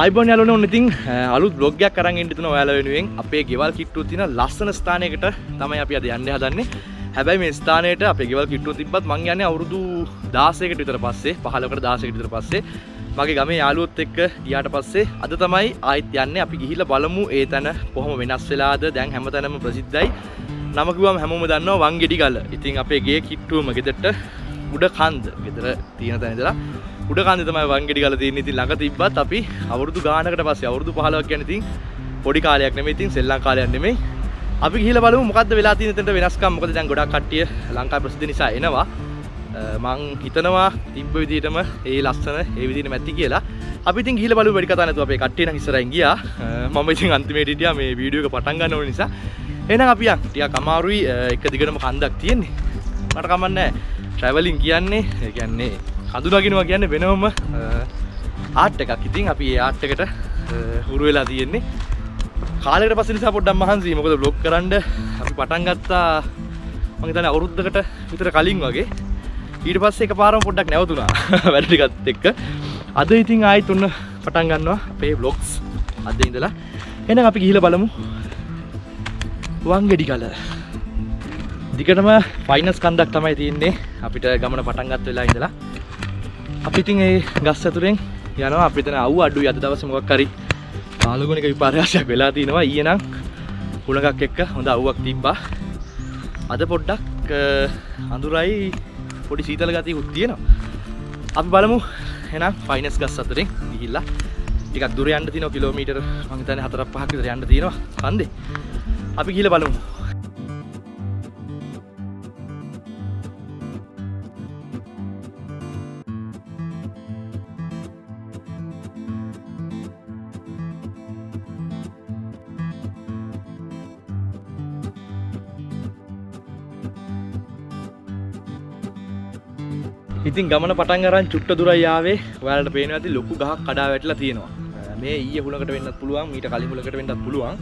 ආයිබෝන් යාළුවනේ ඔන්න ඉතින් අලුත් බ්ලොග් එකක් අරන් එන්න තුන ඔයාලා වෙනුවෙන් අපේ ගෙවල් කිට්ටුව තියෙන ලස්සන ස්ථානයකට තමයි අපි අද යන්න හදන්නේ. හැබැයි මේ ස්ථානයට අපේ ගෙවල් කිට්ටුව තිබ්බත් මං යන්නේ අවුරුදු 16කට විතර පස්සේ 15කට 16කට විතර පස්සේ මගේ ගමේ යාළුවොත් එක්ක ගියාට පස්සේ අද තමයි ආයිත් යන්නේ. අපි ගිහිල්ලා බලමු ඒ තැන කොහොම වෙනස් වෙලාද. දැන් හැමතැනම ප්‍රසිද්ධයි. නම කිව්වම හැමෝම දන්නවා වංගෙඩිගල. ඉතින් අපේ ගේ කිට්ටුවම ගෙදරට උඩ කන්ද ගෙදර තියෙන තැන ඉඳලා උඩ කන්දේ තමයි වංගෙඩිගල තියෙන්නේ. ඉතින් ළඟ තිබ්බත් අපි අවුරුදු ගානකට පස්සේ අවුරුදු 15ක් කියන්නේ ඉතින් පොඩි කාලයක් නෙමෙයි. ඉතින් සෙල්ලම් කාලයක් නෙමෙයි. අපි ගිහිල්ලා බලමු මොකද්ද වෙලා තියෙන තැනට වෙනස්කම්. මොකද දැන් ගොඩක් කට්ටිය ලංකාවේ ප්‍රසිද්ධ නිසා එනවා. මං හිතනවා තිබ්බ විදිහටම ඒ ලස්සන ඒ විදිහටම ඇති කියලා. අපි ඉතින් ගිහිල්ලා බලමු වැඩි කතා නැතුව අපේ කට්ටිය නම් ඉස්සරහින් ගියා. මම ඉතින් අන්තිමේට හිටියා මේ වීඩියෝ එක පටන් ගන්න ඕන නිසා. එහෙනම් අපි යන් ටිකක් අමාරුයි එක දිගටම කන්දක් තියෙන්නේ. මට කමන්නේ නැහැ. ට්‍රැවලින් කියන්නේ ඒ කියන්නේ කඳු නගිනවා කියන්නේ වෙනම ආර්ට් එකක්. ඉතින් අපි ඒ ආර්ට් එකට හුරු වෙලා තියෙන්නේ. කාලයකට පස්සේ නිසා පොඩ්ඩක් මහන්සියි. මොකද vlog කරන්න අපි පටන් ගත්තා මම හිතන්නේ අවුරුද්දකට විතර කලින් වගේ. ඊට පස්සේ එකපාරම පොඩ්ඩක් නැවතුණා වැඩ ටිකත් එක්ක. අද ඉතින් ආයෙත් ඔන්න පටන් ගන්නවා අපේ vlogs අද ඉඳලා. එහෙනම් අපි ගිහිල්ලා බලමු වංගෙඩිගල. දිගටම ෆයිනස් කන්දක් තමයි තියෙන්නේ අපිට ගමන පටන් ගත්ත වෙලාව ඉඳලා. අපි ඉතින් ඒ ගස් අතුරෙන් යනවා. අපි හිතන අවුව අඩුයි අද දවසේ මොකක් හරි කාලගුණික විපර්යාසයක් වෙලා තිනවා. ඊයේ නම් හුලඟක් එක්ක හොඳ අවුවක් තිබ්බා. අද පොඩ්ඩක් අඳුරයි පොඩි සීතල ගතියකුත් තියෙනවා. අපි බලමු එහෙනම් ෆයිනස් ගස් අතුරෙන් ගිහිල්ලා ටිකක් දුර යන්න තියෙනවා. කිලෝමීටර් මම හිතන්නේ 4-5ක් විතර යන්න තියෙනවා කන්දේ. අපි ගිහිල්ලා බලමු. ඉතින් ගමන පටන් අරන් චුට්ට දුරයි ආවේ. ඔයාලට පේනවා ඇති ලොකු ගහක් කඩා වැටිලා තියෙනවා. මේ ඊයේ හුලකට වෙන්නත් පුළුවන්, මීට කලින් හුලකට වෙන්නත් පුළුවන්.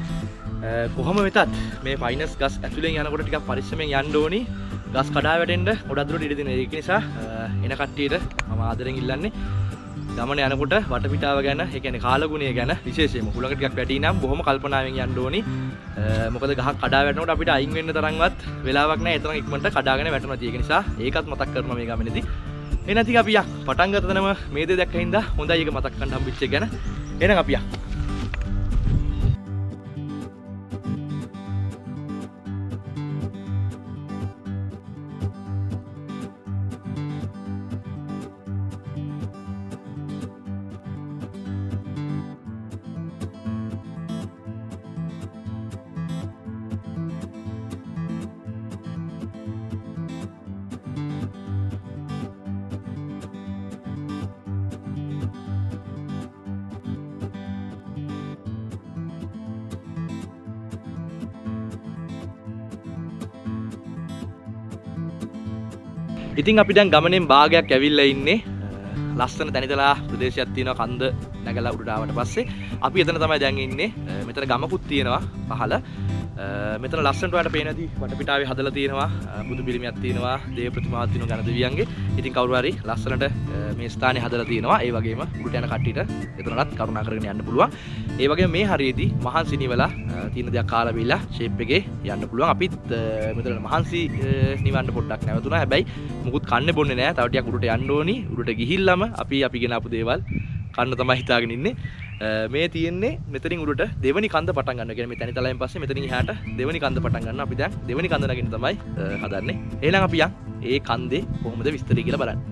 කොහොම වෙතත් මේ ෆයිනස් ගස් ඇතුලෙන් යනකොට ටිකක් පරිස්සමෙන් යන්න ඕනි. ගස් කඩා වැටෙන්න ගොඩක් දුරට ඉඩ දෙනවා. ඒක නිසා එන කට්ටියට මම ආදරෙන් ඉල්ලන්නේ ගමන යනකොට වටපිටාව ගැන, ඒ කියන්නේ කාලගුණය ගැන විශේෂයෙන්ම හුලඟ ටිකක් වැටි නම් බොහොම කල්පනාවෙන් යන්න ඕනි. මොකද ගහක් කඩා වැටෙනකොට අපිට අයින් වෙන්න තරම්වත් වෙලාවක් නැහැ. ඒ තරම් ඉක්මනට කඩාගෙන වැටෙනවා. ඒක නිසා ඒකත් මතක් කරනවා මේ ගමනේදී. එහෙනම් ඉතින් අපි යක් පටන් ගත්ත තැනම මේ දේ දැක්ක හින්දා හොඳයි ඒක මතක් කරගන්න හම්බෙච්ච එක ගැන. එහෙනම් අපි යක්. ඉතින් අපි දැන් ගමනෙන් භාගයක් ඇවිල්ලා ඉන්නේ. ලස්සන තැනිතලා ප්‍රදේශයක් තියෙනවා කන්ද නැගලා උඩට ආවට පස්සේ. අපි එතන තමයි දැන් ඉන්නේ. මෙතන ගමකුත් තියෙනවා පහළ. මෙතන ලස්සනට ඔයාලට පේන ඇති වටපිටාවේ හදලා තියෙනවා බුදු පිළිමයක් තියෙනවා, දේව ප්‍රතිමාවක් තියෙනවා ගණ දෙවියන්ගේ. ඉතින් කවුරු හරි ලස්සනට මේ ස්ථානේ හදලා තියෙනවා. ඒ වගේම උඩට යන කට්ටියට එතනවත් කරුණා කරගෙන යන්න පුළුවන්. ඒ වගේම මේ හරියේදී මහන්සි නිවලා තියෙන දෙයක් කාලා බීලා ෂේප් එකේ යන්න පුළුවන්. අපිත් මෙතන මහන්සි නිවන්න පොඩ්ඩක් නැවතුණා. හැබැයි මුකුත් කන්නේ බොන්නේ නැහැ. තව ටිකක් උඩට යන්න ඕනි. උඩට ගිහිල්ලාම අපි ගෙන ආපු දේවල් කන්න තමයි හිතාගෙන ඉන්නේ. මේ තියෙන්නේ මෙතනින් උඩට දෙවෙනි කන්ද පටන් ගන්න. කියන්නේ මේ තනිතලයෙන් පස්සේ මෙතනින් එහාට දෙවෙනි කන්ද පටන් ගන්න. අපි දැන් දෙවෙනි කන්ද නගින්න තමයි හදන්නේ. එහෙනම් අපි යන් ඒ කන්දේ කොහොමද විස්තරය කියලා බලන්න.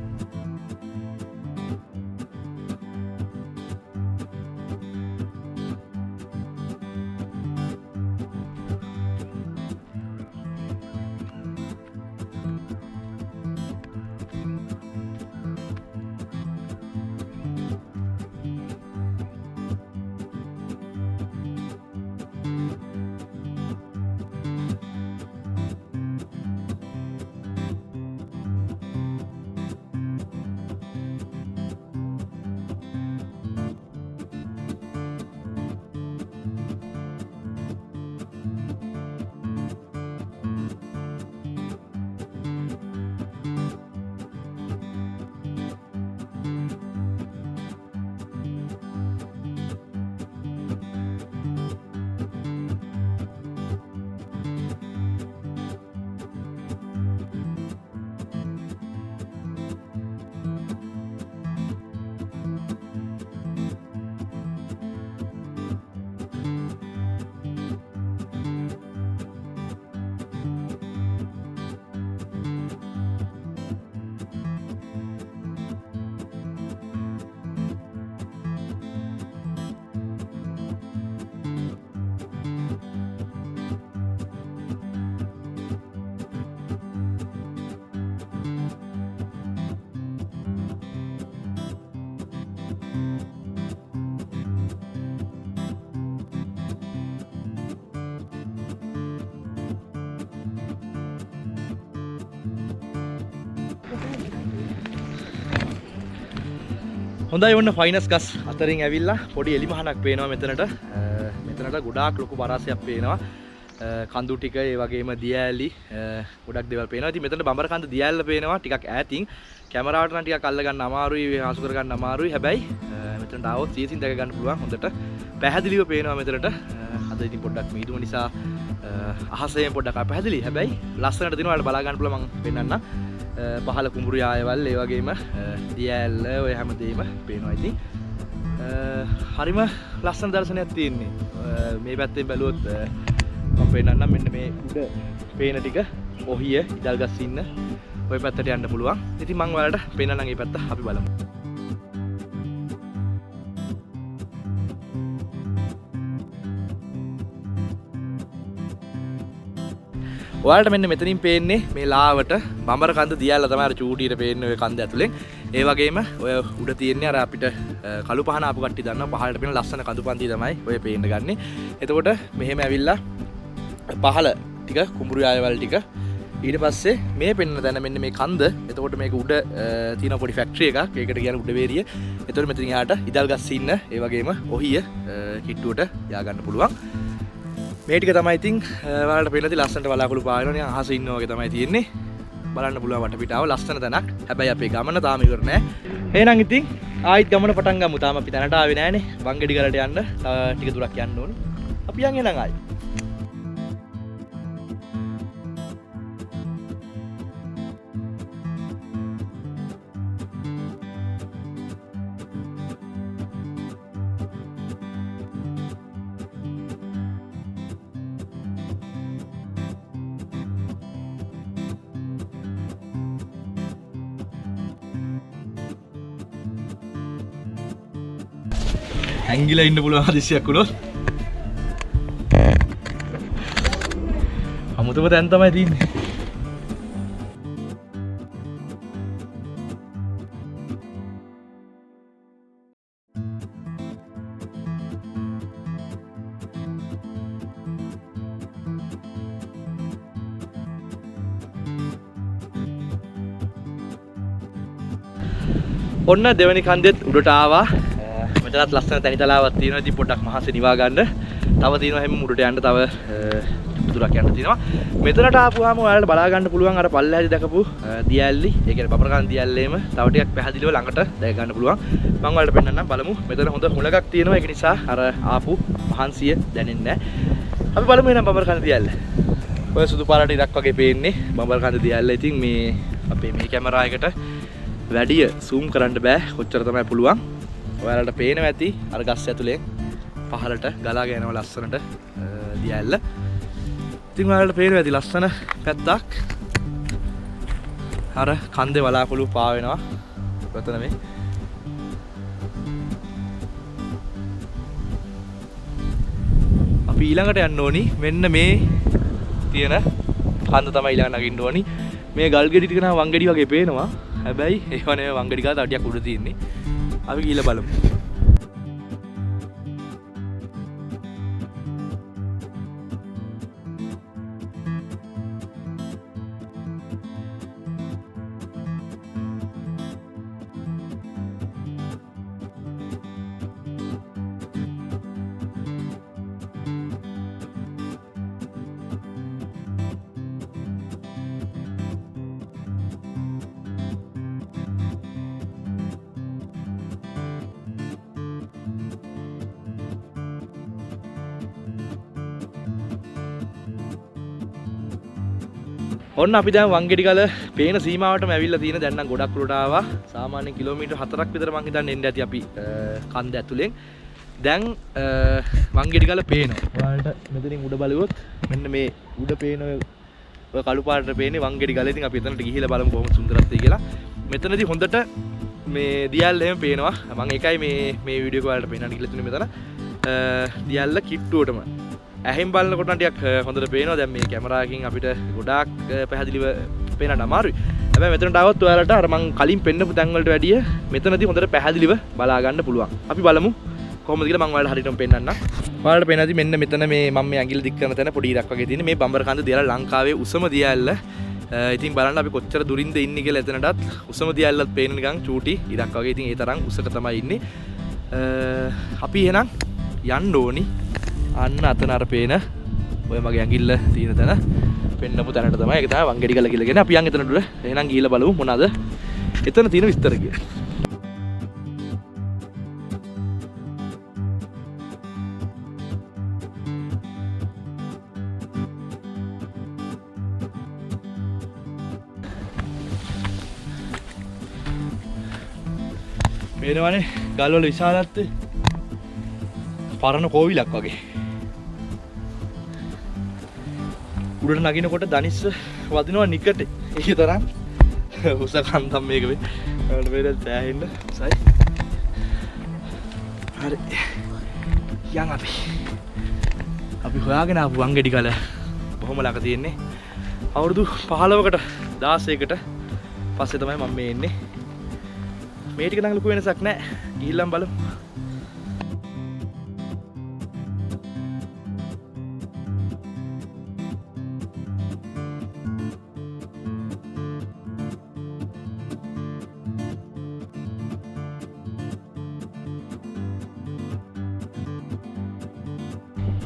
හොඳයි ඔන්න ෆයිනස් ගස් අතරින් ඇවිල්ලා පොඩි එලිමහනක් පේනවා මෙතනට. මෙතනට ගොඩාක් ලොකු පරාසයක් පේනවා. කඳු ටික ඒ වගේම දියඇලි ගොඩක් දේවල් පේනවා. ඉතින් මෙතන බඹර කන්ද දියඇල්ල පේනවා ටිකක් ඈතින්. කැමරාවට නම් ටිකක් අල්ල ගන්න අමාරුයි, හසු කර ගන්න අමාරුයි. හැබැයි මෙතනට ආවොත් සීසින් දැක ගන්න පුළුවන් හොඳට. පැහැදිලිව පේනවා මෙතනට. අද ඉතින් පොඩ්ඩක් මීදුම නිසා අහසයෙන් පොඩ්ඩක් අපැහැදිලි. හැබැයි ලස්සනට දිනවා ඔයාලට බලා ගන්න පුළුවන් මම පෙන්නන්නම්. පහළ කුඹුරු යායවල් ඒ වගේම දියඇල්ල ඔය හැමදේම පේනවා. ඉතින් හරිම ලස්සන දර්ශනයක් තියෙන්නේ. මේ පැත්තෙන් බැලුවොත් මම පෙන්නන්නම් මෙන්න මේ උඩ පේන ටික ඔහිය ඉදල්ගස් ඉන්න ඔය පැත්තට යන්න පුළුවන්. ඉතින් මම ඔයාලට පෙන්නන්නම් මේ පැත්ත අපි බලමු. ඔයාලට මෙන්න මෙතනින් පේන්නේ මේ ලාවට බඹර කන්ද දියැල්ල තමයි අර චූටියට පේන්නේ ඔය කන්ද ඇතුලෙන්. ඒ වගේම ඔය උඩ තියෙන්නේ අර අපිට කළු පහන ආපු කට්ටිය දන්නවා පහළට පේන ලස්සන කඳු පන්ති තමයි ඔය පේන්න ගන්නෙ. එතකොට මෙහෙම ඇවිල්ලා පහළ ටික කුඹුරු යායවල් ටික ඊට පස්සේ මේ පෙන්න තැන මෙන්න මේ කන්ද. එතකොට මේක උඩ තියෙන පොඩි ෆැක්ටරි එකක්. ඒකට කියන උඩවේරිය. එතකොට මෙතන යාට ඉදල්ගස් ඉන්න ඒ වගේම ඔහිය කිට්ටුවට යා ගන්න පුළුවන්. මේ ටික තමයි ඉතින් ඔයාලට පේනදී ලස්සනට බලාකුළු පායනවා නිකන් අහසේ ඉන්නා වගේ තමයි තියෙන්නේ. බලන්න පුළුවන් වටපිටාව ලස්සන තැනක්. හැබැයි අපේ ගමන තාම ඉවර නෑ. එහෙනම් ඉතින් ආයිත් ගමන පටන් ගමු. තාම අපි තැනට ආවේ නෑනේ. වංගෙඩි ගලට යන්න ටික දුරක් යන්න ඕනේ. අපි යන් එනං ආයි. ඇංගිලා ඉන්න පුළුවන් හදිස්සියක් වුණොත් අමුතුම තැන් තමයි තියෙන්නේ. ඔන්න දෙවනි කන්දෙත් උඩට ආවා. මෙතනත් ලස්සන තැනිතලාවක් තියෙනවා. ඉතින් පොඩ්ඩක් මහසේ නිවා ගන්න. තව තියෙනවා හැම උඩට යන්න තව දුරක් යන්න තියෙනවා. මෙතනට ආපුවාම ඔයාලට බලා ගන්න පුළුවන් අර පල්ලෙහාදී දැකපු දියැල්ලි. ඒ කියන්නේ බඹරකන් දියැල්ලේම තව ටිකක් පැහැදිලිව ළඟට දැක ගන්න පුළුවන්. මම ඔයාලට පෙන්නන්නම් බලමු. මෙතන හොඳ හුලඟක් තියෙනවා. ඒක නිසා අර ආපු මහන්සිය දැනෙන්නේ නැහැ. අපි බලමු එහෙනම් බඹරකන් දියැල්ල. ඔය සුදු පාරට ඉරක් වගේ පේන්නේ බඹරකන් දියැල්ල. ඉතින් මේ අපේ මේ කැමරා එකට වැඩිය zoom කරන්න බෑ. කොච්චර තමයි පුළුවන්. ඔයාලට පේනවා ඇති අර ගස් ඇතුලෙන් පහළට ගලාගෙන යනවා ලස්සනට දියැල්ල. ඉතින් ඔයාලට පේනවා ඇති ලස්සන පැත්තක්. අර කන්දේ වලාකුළු පාවෙනවා. ඔතන මේ අපි ඊළඟට යන්න ඕනි. මෙන්න මේ තියෙන කන්ද තමයි ඊළඟ නගින්න ඕනි. මේ ගල් ගෙඩි ටික නම් වංගෙඩි වගේ පේනවා. හැබැයි ඒව නෙවෙයි වංගෙඩි ගාත අඩියක් උඩ තියෙන්නේ. අපි ගිහලා බලමු. ඔන්න අපි දැන් වංගෙඩිගල පේන සීමාවටම ඇවිල්ලා තියෙන. දැන් නම් ගොඩක් උඩට ආවා. සාමාන්‍යයෙන් කිලෝමීටර් 4ක් විතර මං හිතන්නේ එන්න ඇති අපි කන්ද ඇතුලෙන්. දැන් වංගෙඩිගල පේනවා. ඔයාලට මෙතනින් උඩ බලුවොත් මෙන්න මේ උඩ පේන ඔය කළු පාටට පේන්නේ වංගෙඩිගල. ඉතින් අපි එතනට ගිහිල්ලා බලමු කොහොමද සුන්දරත්වය කියලා. මෙතනදී හොඳට මේ දියැල්ල එහෙම පේනවා. මම ඒකයි මේ වීඩියෝ එක ඔයාලට පෙන්නන්න කියලා තුනේ මෙතන. දියැල්ල කිට්ටුවටම ඇහෙන් බලනකොට නම් ටිකක් හොඳට පේනවා. දැන් මේ කැමරාවකින් අපිට ගොඩාක් පැහැදිලිව පේනට අමාරුයි. හැබැයි මෙතනට આવොත් ඔයාලට අර මං කලින් පෙන්නපු තැන් වලට වැඩිය මෙතනදී හොඳට පැහැදිලිව බලා ගන්න පුළුවන්. අපි බලමු කොහොමද කියලා මං ඔයාලට හරියටම පෙන්නන්නම්. ඔයාලට පේනදී මෙන්න මෙතන මේ මම මේ ඇඟිල්ල දික් කරන තැන පොඩි ඉරක් වගේ තියෙන මේ බඹරකන්ද දියැල්ල ලංකාවේ උසම දියැල්ල. ඉතින් බලන්න අපි කොච්චර දුරින්ද ඉන්නේ කියලා එතනටත් උසම දියල්ලත් පේන නිකන් චූටි ඉරක් වගේ. ඉතින් ඒ තරම් උසට තමයි ඉන්නේ. අපි එහෙනම් යන්න ඕනි අන්න අතන අර පේන ඔය මගේ ඇඟිල්ල තියෙන තැන පෙන්නපු තැනට තමයි. ඒක තමයි වංගෙඩි ගල කියලා කියන්නේ. අපි යන් එතනට එහෙනම් ගිහලා බලමු මොනවාද එතන තියෙන විස්තර කියලා. පේනවනේ ගල්වල විශාලත්වය පරණ කෝවිලක් වගේ. උඩට නගිනකොට දනිස්ස වදිනවා නිකට. ඒක තරම් උස කන්දම් මේක වේ. වලට වේද සෑහෙන්න උසයි. හරි. යන් අපි හොයාගෙන ආපු වංගෙඩි ගල බොහොම ළඟ තියෙන්නේ. අවුරුදු 15කට 16කට පස්සේ තමයි මම මේ එන්නේ. මේ ටික නම් ලොකු වෙනසක් නැහැ. ගිහිල්ලාම බලමු.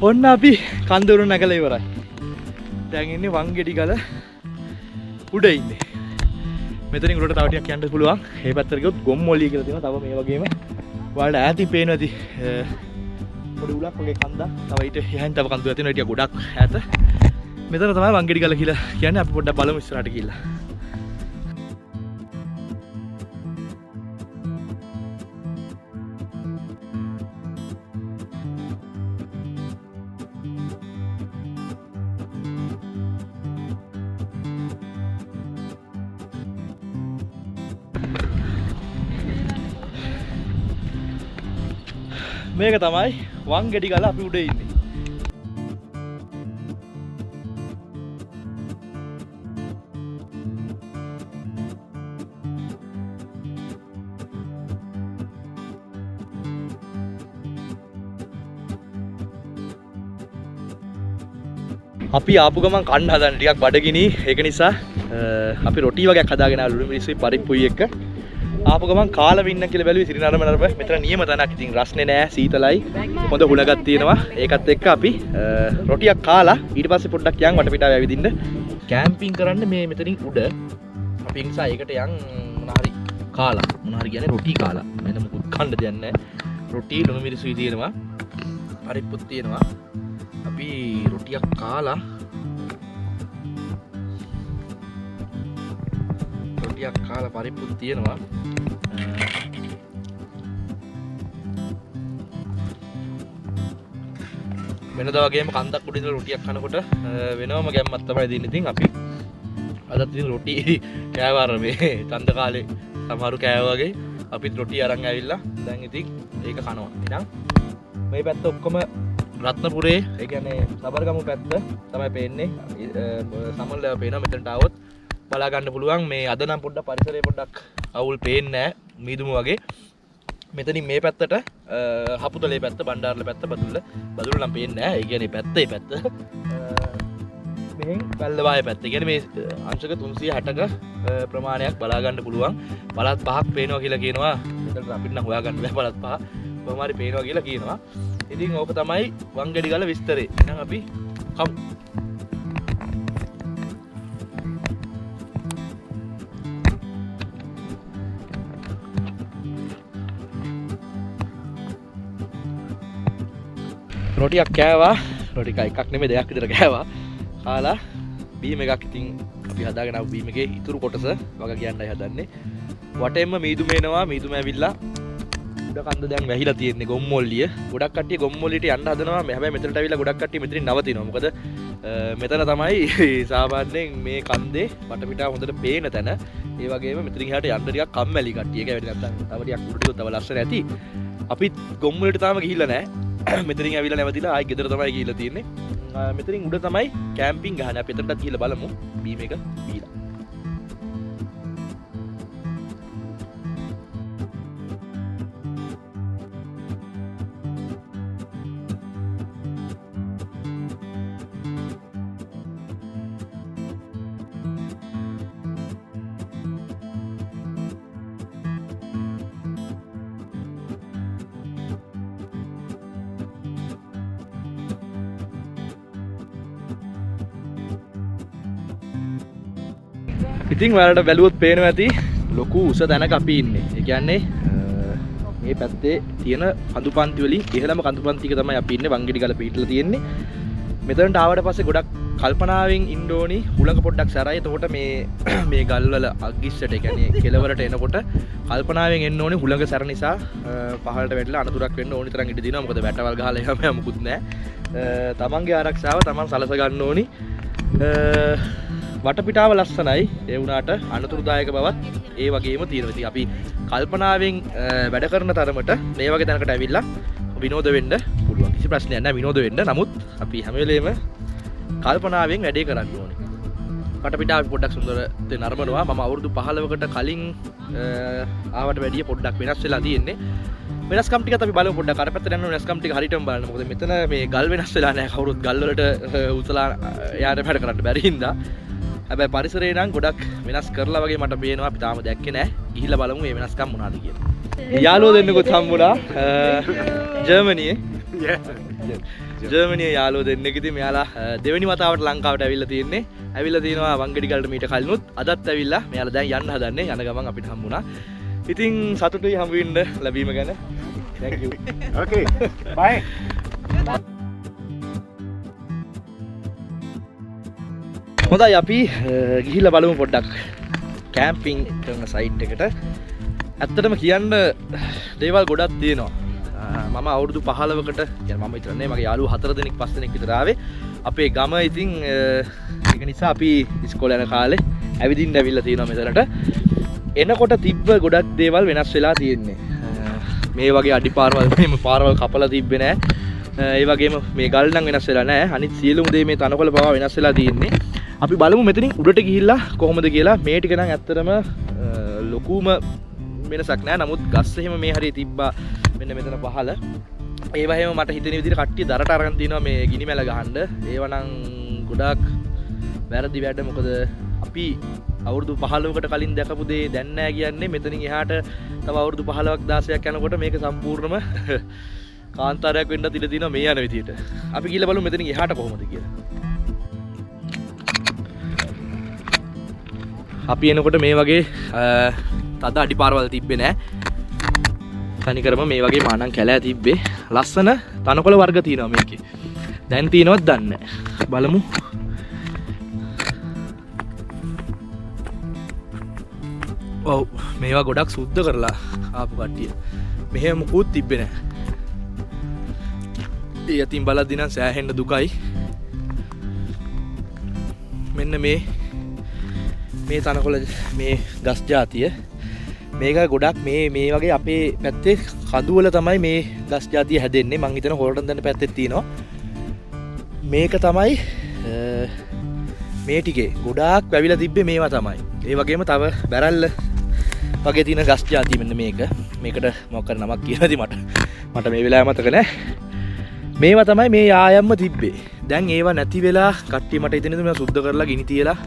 ඔන්න අපි කන්දවල නැගලා ඉවරයි. දැන් ඉන්නේ වංගෙඩි ගල උඩ ඉන්නේ. මෙතනින් උඩට තව ටිකක් යන්න පුළුවන්. මේ පැත්තට ගියොත් ගොම්මොලිය කියලා තියෙනවා. තව මේ වගේම ඔයාලට ඈතින් පේනවා ඇති පොඩි උලක් වගේ කන්දක්. තව ඊට එහායින් තව කන්දක් තියෙනවා. ටික ගොඩක් ඈත. මෙතන තමයි වංගෙඩි ගල කියලා කියන්නේ. අපි පොඩ්ඩක් බලමු ඉස්සරහට ගිහිල්ලා. මේක තමයි වංගෙඩි ගල අපි උඩ ඉන්නේ. අපි ආපු ගමන් කන්න හදන්න ටිකක් බඩගිනි. ඒක නිසා අපි රොටි වගේක් හදාගෙන ආලු මිනිස්සුයි පරිප්පුයි එක්ක. ආපු ගමන් කාලා වින්න කියලා බැලුවේ සිරිනරම නරඹ. මෙතන නියම තැනක්. ඉතින් රස්නේ නෑ, සීතලයි. හොඳ හුලගක් තියෙනවා. ඒකත් එක්ක අපි රොටියක් කාලා ඊට පස්සේ පොඩ්ඩක් යන් වටපිටාව ඇවිදින්න. කැම්පින් කරන්න මේ මෙතනින් උඩ. අපි නිසා ඒකට යන් මොනහරි කාලා. මොනහරි කියන්නේ රොටි කාලා. මෙන්න මුකුත් කන්න දෙයක් නෑ. රොටි ලුණු මිරිසුයි තියෙනවා. පරිප්පුත් තියෙනවා. අපි රොටියක් කාලා පරිප්පුත් තියෙනවා. වෙනද වගේම කන්දක් උඩ ඉඳලා රොටියක් කනකොට වෙනවම ගැම්මක් තමයි දෙන්නේ. ඉතින් අපි අදත් ඉතින් රොටි කෑවාර මේ තන්ද කාලේ සමහරු කෑවා වගේ අපිත් රොටි අරන් ඇවිල්ලා දැන් ඉතින් ඒක කනවා. එහෙනම් මේ පැත්ත ඔක්කොම රත්නපුරේ, ඒ කියන්නේ සබරගමු පැත්ත තමයි පේන්නේ. සමල්ල පේනවා මෙතනට આવොත් බලා ගන්න පුළුවන්. මේ අද නම් පොඩ්ඩක් පරිසරය පොඩ්ඩක් අවුල් පේන්නේ නැහැ. මීදුම වගේ. මෙතනින් මේ පැත්තට හපුතලේ පැත්ත, බණ්ඩාරල පැත්ත, බදුල්ල නම් පේන්නේ නැහැ. ඒ කියන්නේ පැත්තේ පැත්ත. මෙහෙන් වැල්ලවාය පැත්ත. ඒ කියන්නේ මේ අංශක 360ක ප්‍රමාණයක් බලා ගන්න පුළුවන්. පළාත් පහක් පේනවා කියලා කියනවා. මෙතනට අපිට නම් හොයා ගන්න බෑ පළාත් පහ. කොහොම හරි පේනවා කියලා කියනවා. ඉතින් ඕක තමයි වංගෙඩි ගල විස්තරේ. එහෙනම් අපි කමු. රොටියක් කෑවා. රොටි එකක් නෙමෙයි දෙකක් විතර කෑවා. කාලා බීම් එකක් ඉතින් අපි හදාගෙන ආපු බීම් එකේ ඉතුරු කොටස වග කියන්නයි හදන්නේ. වටෙන්ම මීදුම එනවා. මීදුම ඇවිල්ලා උඩ කන්ද දැන් වැහිලා තියෙන්නේ ගොම්මොල්ලිය. ගොඩක් කට්ටිය ගොම්මොල්ලියට යන්න හදනවා. හැබැයි මෙතනට ඇවිල්ලා ගොඩක් කට්ටිය මෙතනින් නවතිනවා. මොකද මෙතන තමයි සාමාන්‍යයෙන් මේ කන්දේ වටපිටාව හොඳට පේන තැන. ඒ වගේම මෙතනින් එහාට යන්න ටිකක් කම්මැලි කට්ටිය. ඒක වෙන්නේ නැත්නම් තව ටිකක් උඩට ගියොත් තව ලස්සන ඇති. අපිත් ගොම්මොල්ලියට තාම ගිහිල්ලා නැහැ. මෙතනින් ඇවිල්ලා නැවතිලා ආයි ගෙදර තමයි ගිහිල්ලා තියෙන්නේ. මෙතනින් උඩ තමයි කැම්පින් ගහන්නේ. අපි එතනටත් ගිහිල්ලා බලමු බීම් එක බීලා. ඉතින් ඔයාලට බැලුවොත් පේනවා ඇති ලොකු උස තැනක අපි ඉන්නේ. ඒ කියන්නේ මේ පැත්තේ තියෙන කඳු පන්ති වලින් ඉහළම කඳු පන්තික තමයි අපි ඉන්නේ. වංගෙඩි ගල පිටලා තියෙන්නේ. මෙතනට ආවට පස්සේ ගොඩක් කල්පනාවෙන් ඉන්න ඕනි. හුලඟ පොඩ්ඩක් සැරයි. එතකොට මේ ගල් වල අග්ගිස්සට ඒ කියන්නේ කෙලවරට එනකොට කල්පනාවෙන් එන්න ඕනි. හුලඟ සැර නිසා පහළට වැටිලා අනතුරක් වෙන්න ඕනි තරම් ඉඳ දිනවා. මොකද වැටවල් ගහලා එහෙම මුකුත් නැහැ. තමන්ගේ ආරක්ෂාව තමන් සලස ගන්න ඕනි. වටපිටාව ලස්සනයි. ඒ වුණාට අනතුරුදායක බවත් ඒ වගේම තියෙනවා. ඉතින් අපි කල්පනාවෙන් වැඩ කරන තරමට මේ වගේ තැනකට ඇවිල්ලා විනෝද වෙන්න පුළුවන්. කිසි ප්‍රශ්නයක් නැහැ විනෝද වෙන්න. නමුත් අපි හැම වෙලේම කල්පනාවෙන් වැඩේ කරන්න ඕනේ. වටපිටාව පොඩ්ඩක් සුන්දර නරඹනවා. මම අවුරුදු 15කට කලින් ආවට වැඩිය පොඩ්ඩක් වෙනස් වෙලා තියෙන්නේ. වෙනස්කම් ටිකත් අපි බලමු පොඩ්ඩක්. අර පැත්තට යන වෙනස්කම් ටික හරියටම බලන්න. මොකද මෙතන මේ ගල් වෙනස් වෙලා නැහැ. කවුරුත් ගල් වලට උසලා යාට වැඩ කරන්න බැරි හින්දා. හැබැයි පරිසරේ නම් ගොඩක් වෙනස් කරලා වගේ මට පේනවා. අපි තාම දැක්කේ නැහැ. ගිහිල්ලා බලමු මේ වෙනස්කම් මොනවද කියලා. යාළුවෝ දෙන්නෙකුත් හම්බුණා. ජර්මනියේ. ජර්මනියේ යාළුවෝ දෙන්නෙක්. ඉතින් මෙයාලා දෙවෙනි වතාවට ලංකාවට ඇවිල්ලා තියෙන්නේ. ඇවිල්ලා තිනවා වංගෙඩි ගලට මීට කලිනුත්. අදත් ඇවිල්ලා මෙයාලා දැන් යන්න හදන්නේ. යන ගමන් අපිට හම්බුණා. ඉතින් සතුටුයි හම්බ වෙන්න ලැබීම ගැන. Thank you. Okay. Bye. හොඳයි අපි ගිහිල්ලා බලමු පොඩ්ඩක් කැම්පින් කරන සයිට් එකට. ඇත්තටම කියන්න දේවල් ගොඩක් තියෙනවා. මම අවුරුදු 15කට කියන්නේ මම විතර නෙමෙයි මගේ යාළුවෝ 4 දෙනෙක් 5 දෙනෙක් විතර ආවේ. අපේ ගම ඉතින් ඒක නිසා අපි ඉස්කෝලේ යන කාලේ ඇවිදින්න ඇවිල්ලා තියෙනවා මෙතනට. එනකොට තිබ්බ ගොඩක් දේවල් වෙනස් වෙලා තියෙන්නේ. මේ වගේ අඩිපාරවල් මේ පාරවල් කපලා තිබ්බේ නෑ. ඒ වගේම මේ ගල් නම් වෙනස් වෙලා නෑ. අනිත් සියලුම දේ මේ තනකොළ පවා වෙනස් වෙලා තියෙන්නේ. අපි බලමු මෙතනින් උඩට ගිහිල්ලා කොහොමද කියලා. මේ ටික නම් ඇත්තටම ලොකුම වෙනසක් නෑ. නමුත් ගස් එහෙම මේ හරිය තිබ්බා මෙන්න මෙතන පහළ. ඒව හැම මට හිතෙන විදිහට කට්ටිය දරට අරගෙන තිනවා මේ ගිනි මැල ගහන්න. ඒව නම් ගොඩක් වැරදි වැඩ. මොකද අපි අවුරුදු 15කට කලින් දැකපු දේ දැන් නෑ කියන්නේ. මෙතනින් එහාට තව අවුරුදු 15ක් 16ක් යනකොට මේක සම්පූර්ණම කාන්තාරයක් වෙන්න ඉඩ තියෙනවා මේ යන විදිහට. අපි ගිහලා බලමු මෙතනින් එහාට කොහොමද කියලා. අපි එනකොට මේ වගේ තද අඩිපාරවල් තිබ්බේ නෑ. තනිකරම මේ වගේ මානම් කැලෑ තිබ්බේ. ලස්සන තනකොළ වර්ග තියෙනවා මේකේ. දැන් තියෙනවද දන්නේ නෑ. බලමු. ඔව් මේවා ගොඩක් සුද්ධ කරලා ආපු කට්ටිය. මෙහෙම මුකුත් තිබ්බේ නෑ. ඒ යතින් බලද්දි නම් සෑහෙන්න දුකයි. මෙන්න මේ තනකොළ මේ ගස් జాතිය මේක ගොඩක් මේ වගේ අපේ පැත්තේ කඳු වල තමයි මේ ගස් జాතිය හැදෙන්නේ. මං හිතන හොරටන් දන්න පැත්තේ තියෙනවා. මේක තමයි මේ ටිකේ ගොඩාක් වැවිලා තිබ්බේ මේවා තමයි. ඒ වගේම තව බැරල්ල වගේ තියෙන ගස් జాතිය මෙන්න මේක. මේකට මොකක් කර නමක් කියලාද මට මේ වෙලාවේ මතක නැහැ. මේවා තමයි මේ ආයම්ම තිබ්බේ. දැන් ඒවා නැති වෙලා කට්ටිය මට හිතෙන්නේ මේවා සුද්ධ කරලා ගිනි තියලා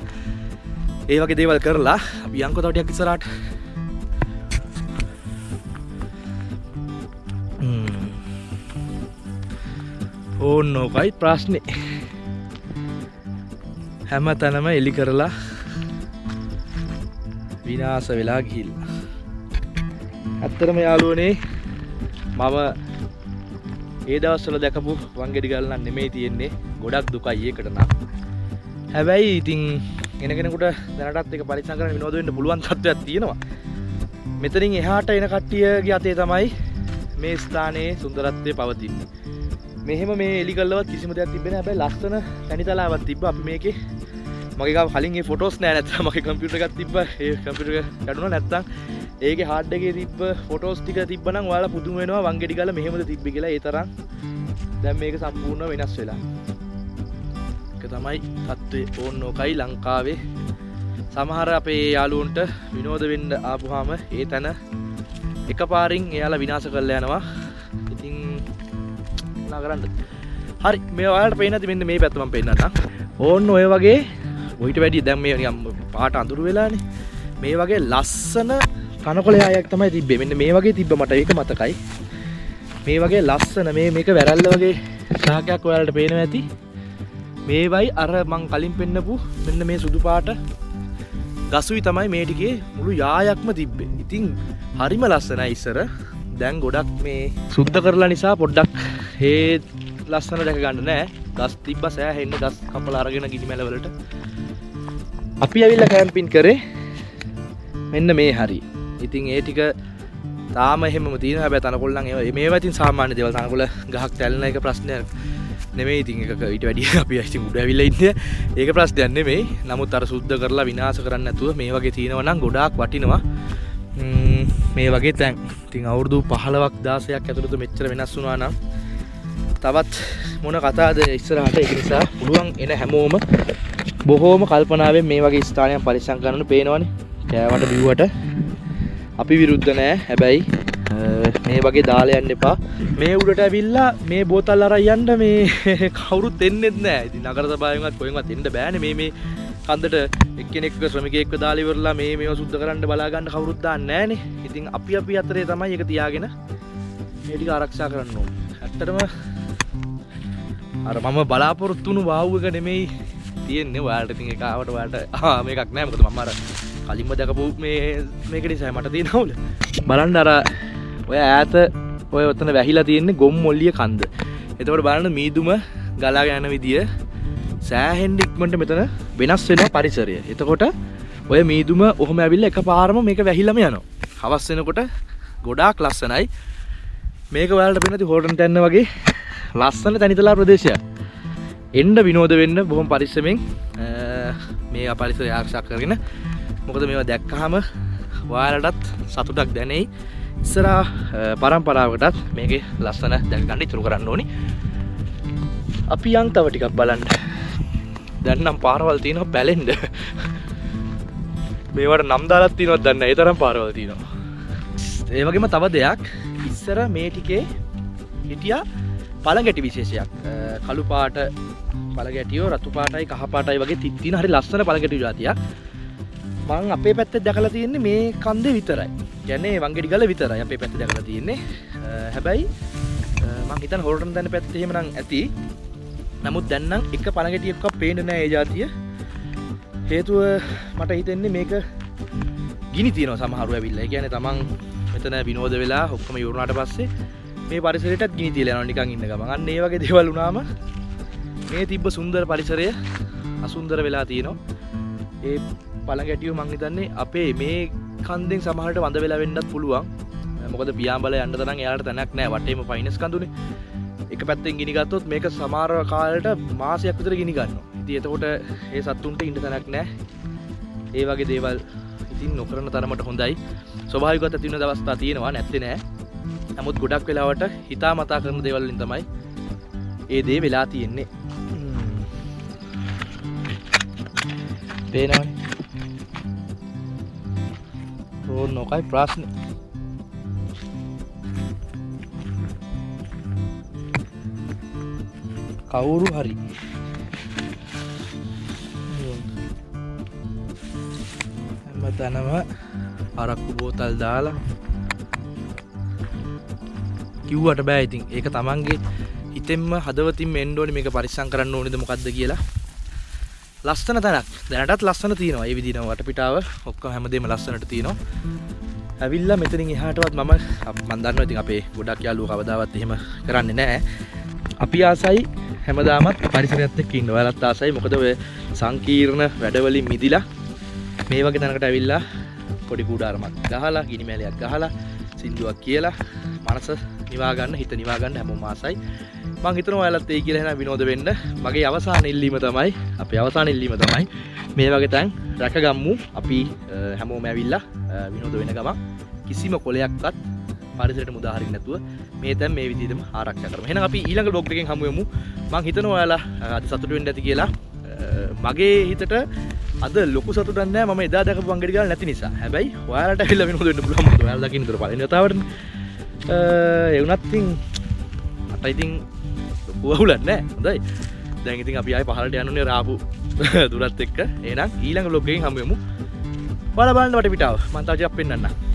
ඒ වගේ දේවල් කරලා අපි යන්කෝ තව ටිකක් ඉස්සරහට. ඕනෝකයි ප්‍රශ්නේ. හැම තැනම එලි කරලා විනාශ වෙලා ගිහිල්ලා. ඇත්තටම යාළුවනේ මම ඒ දවස්වල දැකපු වංගෙඩි ගල් නම් නෙමෙයි තියෙන්නේ. ගොඩක් දුකයි ඒකට නම්. හැබැයි ඉතින් කෙනෙකුට දැනටත් ඒක පරිස්සම් කරගෙන විනෝද වෙන්න පුළුවන් තත්ත්වයක් තියෙනවා. මෙතනින් එහාට එන කට්ටියගේ අතේ තමයි මේ ස්ථානයේ සුන්දරත්වය පවතින්නේ. මෙහෙම මේ එලි කල්ලවත් කිසිම දෙයක් තිබෙන්නේ නැහැ. හැබැයි ලස්සන තනිතලාවක් තිබ්බා. අපි මේකේ මගේ ගාව කලින් ඒ ෆොටෝස් නෑ. නැත්නම් මගේ කම්පියුටර් එකක් තිබ්බා. ඒ කම්පියුටර් එක කැඩුණා. නැත්නම් ඒකේ හાર્ඩ් එකේ තිබ්බ ෆොටෝස් ටික තිබ්බනම් ඔයාලා පුදුම වෙනවා වංගෙඩි ගල මෙහෙමද තිබ්බේ කියලා. ඒ තරම් දැන් මේක සම්පූර්ණ වෙනස් වෙලා. ඒක තමයි තත්ත්වය. ඕනෝකයි ලංකාවේ සමහර අපේ යාළුවන්ට විනෝද වෙන්න ආපුවාම ඒ තැන එකපාරින් එයාලා විනාශ කරලා යනවා. ඉතින් මොනා කරන්නද? හරි මේ ඔයාලට පේන්නේ නැති මෙන්න මේ පැත්ත මම පෙන්නන්නම්. ඕන්න ඔය වගේ ඔයිට වැඩි දැන් මේ නිකන් පාට අඳුරු වෙලානේ. මේ වගේ ලස්සන තනකොළ යායක් තමයි තිබ්බේ. මෙන්න මේ වගේ තිබ්බ මට ඒක මතකයි. මේ වගේ ලස්සන මේක වැරල්ල වගේ ශාකයක් ඔයාලට පේනවා ඇති. මේවයි අර මං කලින් පෙන්නපු මෙන්න මේ සුදු පාට ගසුයි තමයි මේ ටිකේ මුළු යායක්ම තිබ්බේ. ඉතින් හරිම ලස්සනයි ඉස්සර. දැන් ගොඩක් මේ සුද්ධ කරලා නිසා පොඩ්ඩක් හේ ලස්සන දැක ගන්න නෑ. ගස් තිබ්බ සෑහෙන්න ගස් කපලා අරගෙන ගිනි මැල වලට. අපි ඇවිල්ලා කැම්පින් කරේ මෙන්න මේ හරි. ඉතින් ඒ ටික තාම එහෙමම තියෙනවා. හැබැයි තනකොළ නම් මේවා ඉතින් සාමාන්‍ය දේවල්. තනකොළ ගහක් තැල්න එක ප්‍රශ්නයක් නෙමෙයි. ඉතින් ඒක ඊට වැඩිය අපි ඉතින් උඩ ඇවිල්ලා ඉන්නේ. ඒක ප්‍රශ්නයක් නෙමෙයි. නමුත් අර සුද්ධ කරලා විනාශ කරන්න නැතුව මේ වගේ තියෙනවා නම් ගොඩාක් වටිනවා. මේ වගේ තැන්. ඉතින් අවුරුදු 15ක් 16ක් ඇතුළත මෙච්චර වෙනස් වුණා නම් තවත් මොන කතාවද ඉස්සරහට. ඒක නිසා පුළුවන් එන හැමෝම බොහෝම කල්පනාවෙන් මේ වගේ ස්ථානයක් පරිස්සම් කරන්න පේනවනේ. කෑවට බිව්වට අපි විරුද්ධ නෑ. හැබැයි මේ වගේ දාලා යන්න එපා. මේ උඩට ඇවිල්ලා මේ බෝතල් අරන් යන්න මේ කවුරුත් එන්නේත් නෑ. ඉතින් නගර සභාවෙන්වත් කොහෙන්වත් එන්න බෑනේ. මේ කන්දට එක්කෙනෙක්ව ශ්‍රමිකයෙක්ව දාලා ඉවරලා මේව සුද්ධ කරන්න බලා ගන්න කවුරුත් දාන්නේ නෑනේ. ඉතින් අපි අතරේ තමයි ඒක තියාගෙන මේ ටික ආරක්ෂා කරන්න ඕනේ. ඇත්තටම අර මම බලාපොරොත්තු වුණු වාව් එක නෙමෙයි තියෙන්නේ. ඔයාලට ඉතින් ඒක ආවට ඔයාලට මේකක් නෑ. මොකද මම අර කලින්ම දැකපු මේක නිසා මට තියෙන අවුල. බලන්න අර ඔය ඈත ඔය ඔතන වැහිලා තියෙන්නේ ගොම් මොල්ලිය කන්ද. එතකොට බලන්න මීදුම ගලාගෙන යන විදිය සෑහෙන්න ඉක්මනට මෙතන වෙනස් වෙනවා පරිසරය. එතකොට ඔය මීදුම ඔහොම ඇවිල්ලා එකපාරම මේක වැහිලාම යනවා. හවස් වෙනකොට ගොඩාක් ලස්සනයි. මේක ඔයාලට පේනති හෝටන් තැන්න වගේ ලස්සන තනිතලා ප්‍රදේශයක්. එන්න විනෝද වෙන්න බොහොම පරිස්සමෙන් මේ පරිසරය ආරක්ෂා කරගෙන. මොකද මේවා දැක්කහම ඔයාලටත් සතුටක් දැනෙයි. ඉස්සරහා පරම්පරාවකටත් මේකේ ලස්සන දැක ගන්න ඉතුරු කරන්න ඕනි. අපි යන් තව ටිකක් බලන්න. දැන් නම් පාරවල් තියෙනවා බැලෙන්න. මේවට නම් දාලා තියෙනවද දන්නේ නැහැ. ඒ තරම් පාරවල් තියෙනවා. ඒ වගේම තව දෙයක් ඉස්සර මේ ටිකේ හිටියා පළඟැටි විශේෂයක්. කළු පාට පළඟැටියෝ රතු පාටයි කහ පාටයි වගේ තියෙන හරි ලස්සන පළඟැටි జాතියක්. මං අපේ පැත්තේ දැකලා තියෙන්නේ මේ කන්දේ විතරයි. කියන්නේ වංගෙඩි ගල විතරයි අපේ පැත්තේ දැකලා තියෙන්නේ. හැබැයි මං හිතන හොරටන් දැන පැත්තේ එහෙම නම් ඇති. නමුත් දැන් නම් එක පළඟැටියෙක්වත් පේන්නේ නැහැ ඒ જાතිය. හේතුව මට හිතෙන්නේ මේක ගිනි තියනවා සමහරව ඇවිල්ලා. ඒ කියන්නේ තමන් මෙතන විනෝද වෙලා ඔක්කොම ඉවරුනාට පස්සේ මේ පරිසරයටත් ගිනි තියලා යනවා නිකන් ඉන්න ගමන්. අන්න ඒ වගේ දේවල් වුණාම මේ තිබ්බ සුන්දර පරිසරය අසුන්දර වෙලා තියෙනවා. ඒ පළඟැටියෝ මං හිතන්නේ අපේ මේ කන්දෙන් සමහරට වඳ වෙලා වෙන්නත් පුළුවන්. මොකද පියාඹල යන්න තරම් එයාලට තැනක් නැහැ. වටේම ෆයිනස් කඳුනේ. එක පැත්තෙන් ගිනි ගත්තොත් මේක සමහර කාලෙට මාසයක් විතර ගිනි ගන්නවා. ඉතින් එතකොට ඒ සත්තුන්ට ඉන්න තැනක් නැහැ. ඒ වගේ දේවල් ඉතින් නොකරන තරමට හොඳයි. ස්වභාවිකවත් ඇති වෙන අවස්ථා තියෙනවා නැත්තේ නෑ. නමුත් ගොඩක් වෙලාවට හිතාමතා කරන දේවල් වලින් තමයි ඒ දේ වෙලා තියෙන්නේ. පේනවනේ. රෝන් නොකයි ප්‍රශ්නේ. කවුරු හරි හැමතැනම අරක්කු බෝතල් දාලා කිව්වට බෑ. ඉතින් ඒක තමන්ගේ හිතෙන්ම හදවතින්ම එන්න ඕනේ මේක පරිස්සම් කරන්න ඕනේද මොකද්ද කියලා. ලස්සන තැනක් දැනටත් ලස්සන තියෙනවා. ඒ විදිහම වටපිටාව ඔක්කොම හැමදේම ලස්සනට තියෙනවා. ඇවිල්ලා මෙතනින් එහාටවත් මම දන්නවා ඉතින් අපේ ගොඩක් යාළුවෝ කවදාවත් එහෙම කරන්නේ නැහැ. අපි ආසයි හැමදාමත් පරිසරයත් එක්ක ඉන්න. ඔයාලත් ආසයි. මොකද ඔය සංකීර්ණ වැඩවලින් මිදිලා මේ වගේ තැනකට ඇවිල්ලා පොඩි කුඩාරමක් ගහලා ගිනි මැලයක් ගහලා සින්දුවක් කියලා මනස නිවා ගන්න හිත නිවා ගන්න හැමෝම ආසයි. මං හිතනවා ඔයාලත් ඒ කියලා එහෙනම් විනෝද වෙන්න. මගේ අවසාන ඉල්ලීම තමයි අපේ අවසාන ඉල්ලීම තමයි මේ වගේ තැන් රැකගමු. අපි හැමෝම ඇවිල්ලා විනෝද වෙන ගමන් කිසිම කොලයක්වත් පරිසරයට මුදා හරින්න නැතුව මේ තැන් මේ විදිහටම ආරක්ෂා කරමු. එහෙනම් අපි ඊළඟ බ්ලොග් එකෙන් හමු වෙමු. මං හිතනවා ඔයාලා අද සතුටු වෙන්න ඇති කියලා. මගේ හිතට අද ලොකු සතුටක් නැහැ මම එදා දැකපු වංගෙඩි ගාලා නැති නිසා. හැබැයි ඔයාලට ඇවිල්ලා විනෝද වෙන්න පුළුවන්. මොකද ඔයාලා දකින්න උතර පළවෙනි වතාවටනේ. ඒ වුණත් ඉතින් මට ඉතින් ලොකු අවුලක් නැහැ. හොඳයි. දැන් ඉතින් අපි ආයේ පහළට යනුනේ රාපු දුරත් එක්ක. එහෙනම් ඊළඟ බ්ලොග් එකෙන් හමු වෙමු. බලන්න වටපිටාව. මම තව ටිකක් පෙන්නන්නම්.